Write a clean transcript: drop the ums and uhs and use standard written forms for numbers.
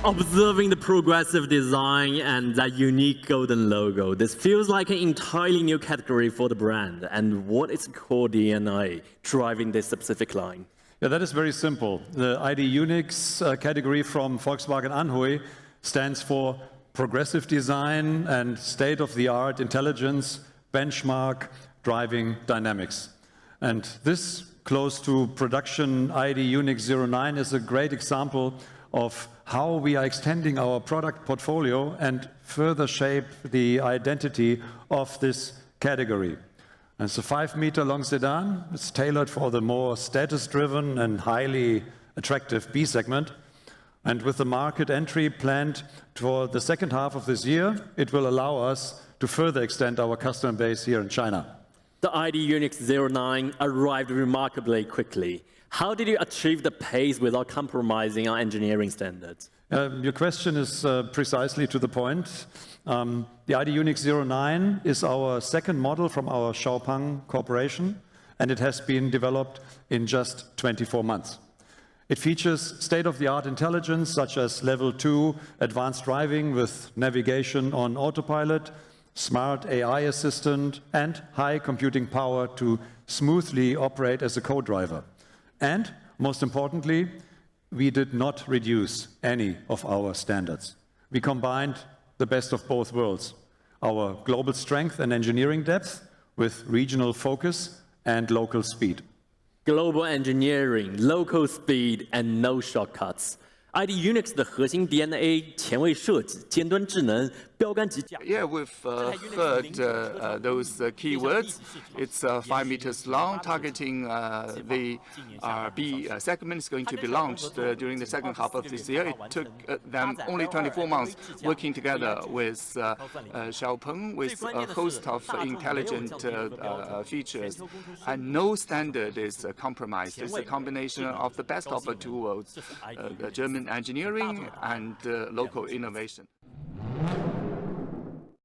Observing the progressive design and that unique golden logo, this feels like an entirely new category for the brand. And what is core DNA driving this specific line? Yeah, that is very simple. The ID UNYX category from Volkswagen Anhui stands for progressive design and state-of-the-art intelligence, benchmark, driving dynamics. And this close to production ID UNYX 09 is a great example of how we are extending our product portfolio and further shape the identity of this category. And it's a 5-meter-long sedan. It's tailored for the more status-driven and highly attractive B segment. And with the market entry planned for the second half of this year, it will allow us to further extend our customer base here in China. The ID UNYX 09 arrived remarkably quickly. How did you achieve the pace without compromising on engineering standards? Your question is precisely to the point. The ID UNYX 09 is our second model from our XPeng corporation, and it has been developed in just 24 months. It features state-of-the-art intelligence such as Level 2 advanced driving with navigation on autopilot, smart AI assistant, and high computing power to smoothly operate as a co-driver. And most importantly, we did not reduce any of our standards. We combined the best of both worlds, our global strength and engineering depth with regional focus and local speed. Global engineering, local speed, and no shortcuts. ID UNYX 的核心 DNA 前卫设计、尖端智能、标杆级驾。Yeah, we've heard those keywords. It's 5 meters long, targeting the B segment. Is going to be launched during the second half of this year. It took them only 24 months working together with XPeng with a host of intelligent features. And no standard is compromised. It's a combination of the best of the two worlds, German engineering and local innovation.